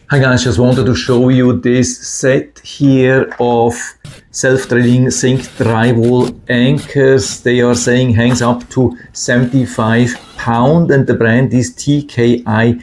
Hi guys, just wanted to show you this set here of self-drilling zinc drywall anchors. They are saying hangs up to 75 pounds and the brand is Tkiaea.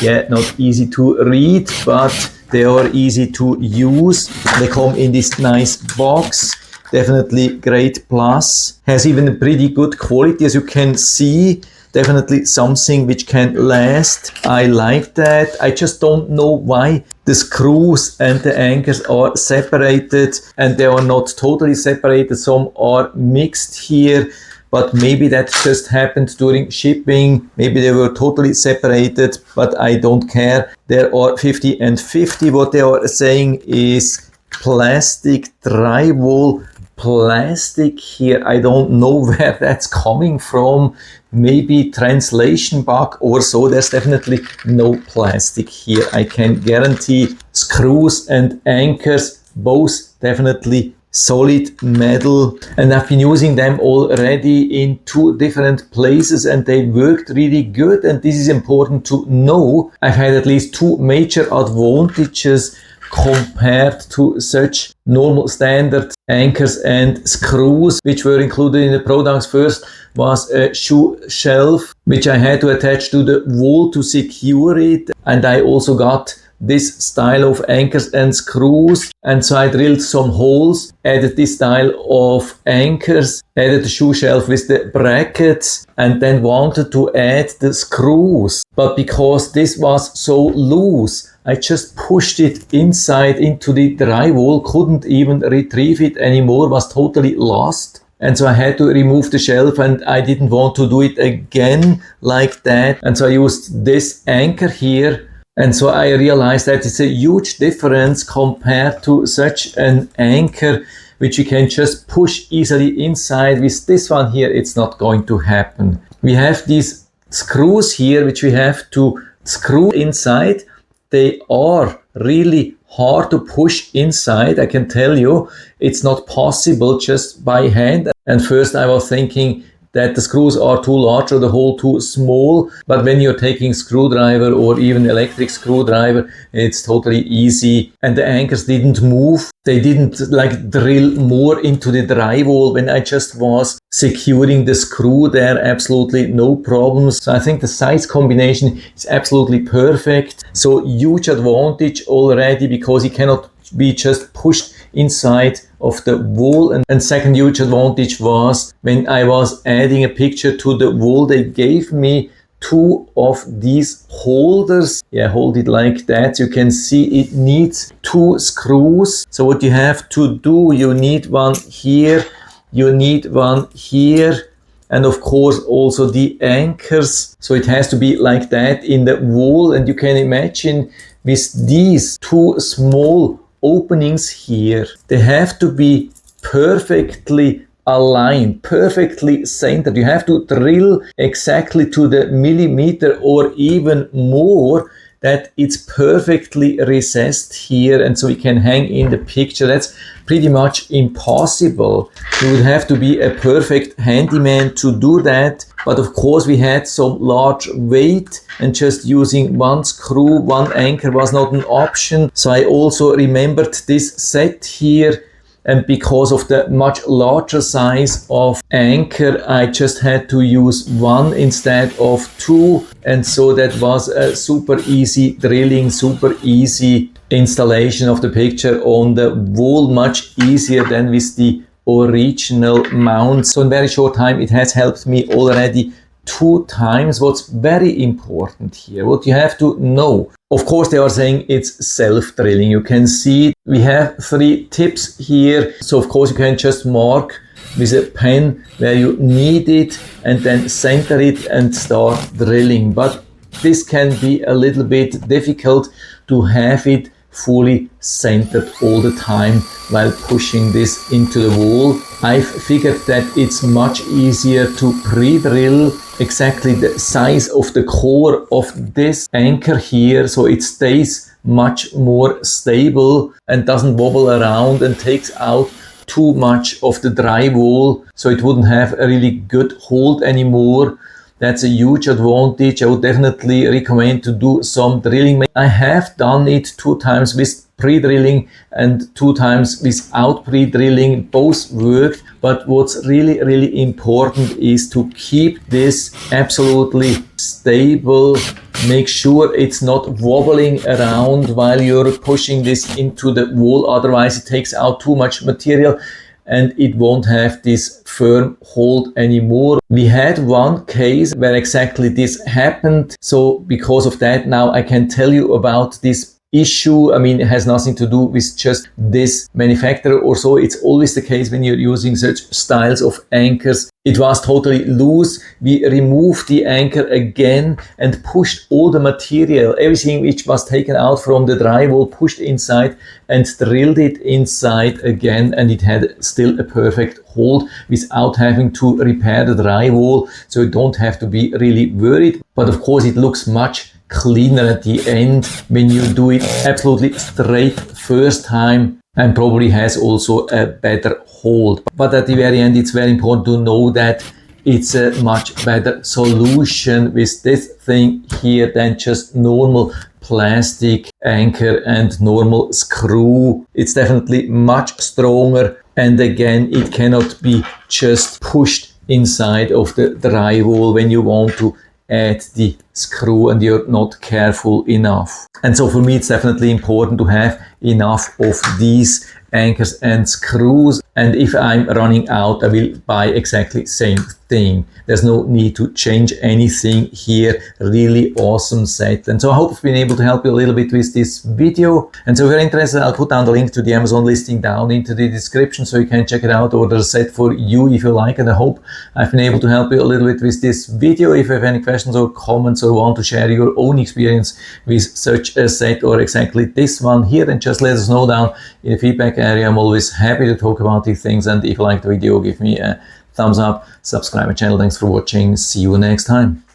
Yeah, not easy to read, but they are easy to use. They come in this nice box. Definitely great plus. Has even a pretty good quality, as you can see. Definitely something which can last. I like that. I just don't know why the screws and the anchors are separated and they are not totally separated. Some are mixed here, but maybe that just happened during shipping. Maybe they were totally separated, but I don't care. There are 50 and 50. What they are saying is plastic drywall. Plastic here, I don't know where that's coming from. Maybe translation bug or so. There's definitely no plastic here. I can guarantee screws and anchors, both definitely solid metal, and I've been using them already in 2 different places and they worked really good. And this is important to know. I've had at least 2 major advantages compared to such normal standard anchors and screws which were included in the products. First was a shoe shelf which I had to attach to the wall to secure it, and I also got this style of anchors and screws, and so I drilled some holes, added this style of anchors, added the shoe shelf with the brackets, and then wanted to add the screws, but because this was so loose I just pushed it inside into the drywall, couldn't even retrieve it anymore, was totally lost. And so I had to remove the shelf and I didn't want to do it again like that. And so I used this anchor here. And so I realized that it's a huge difference compared to such an anchor which you can just push easily inside. With this one here, it's not going to happen. We have these screws here which we have to screw inside. They are really hard to push inside, I can tell you. It's not possible just by hand. And first I was thinking that the screws are too large or the hole too small, but when you're taking screwdriver or even electric screwdriver, it's totally easy. And the anchors didn't move. They didn't like drill more into the drywall when I just was securing the screw there. Absolutely no problems. So I think the size combination is absolutely perfect. So huge advantage already, because it cannot be just pushed inside of the wall. And second huge advantage was when I was adding a picture to the wall, they gave me 2 of these holders. Yeah, hold it like that. You can see it needs 2 screws. So what you have to do, you need one here, you need one here, and of course also the anchors. So it has to be like that in the wall. And you can imagine with these 2 small openings here, they have to be perfectly aligned, perfectly centered. You have to drill exactly to the millimeter or even more that it's perfectly recessed here, and so we can hang in the picture. That's pretty much impossible. You would have to be a perfect handyman to do that. But of course we had some large weight and just using 1 screw, 1 anchor was not an option. So I also remembered this set here, and because of the much larger size of anchor, I just had to use 1 instead of 2. And so that was a super easy drilling, super easy installation of the picture on the wall, much easier than with the original mount. So in very short time it has helped me already 2 times. What's very important here, what you have to know, of course they are saying it's self-drilling. You can see we have 3 tips here. So of course you can just mark with a pen where you need it and then center it and start drilling. But this can be a little bit difficult to have it fully centered all the time while pushing this into the wall. I've figured that it's much easier to pre-drill exactly the size of the core of this anchor here, so it stays much more stable and doesn't wobble around and takes out too much of the drywall, so it wouldn't have a really good hold anymore. That's a huge advantage. I would definitely recommend to do some drilling. I have done it 2 times with pre-drilling and 2 times without pre-drilling. Both worked, but what's really important is to keep this absolutely stable. Make sure it's not wobbling around while you're pushing this into the wall, otherwise it takes out too much material and it won't have this firm hold anymore. We had one case where exactly this happened, so because of that now I can tell you about this issue. I mean, it has nothing to do with just this manufacturer or so. It's always the case when you're using such styles of anchors. It was totally loose. We removed the anchor again and pushed all the material, everything which was taken out from the drywall, pushed inside and drilled it inside again, and it had still a perfect hold without having to repair the drywall. So you don't have to be really worried. But of course it looks much cleaner at the end when you do it absolutely straight first time, and probably has also a better hold. But at the very end it's very important to know that it's a much better solution with this thing here than just normal plastic anchor and normal screw. It's definitely much stronger, and again it cannot be just pushed inside of the drywall when you want to add the screw and you're not careful enough. And so for me it's definitely important to have enough of these anchors and screws, and if I'm running out I will buy exactly same thing. There's no need to change anything here. Really awesome set. And so I hope I've been able to help you a little bit with this video. And so if you're interested, I'll put down the link to the Amazon listing down into the description so you can check it out, order a set for you if you like. And I hope I've been able to help you a little bit with this video. If you have any questions or comments or want to share your own experience with such a set or exactly this one here, then just let us know down in the feedback area. I'm always happy to talk about these things, and if you like the video, give me a thumbs up, subscribe my channel. Thanks for watching. See you next time.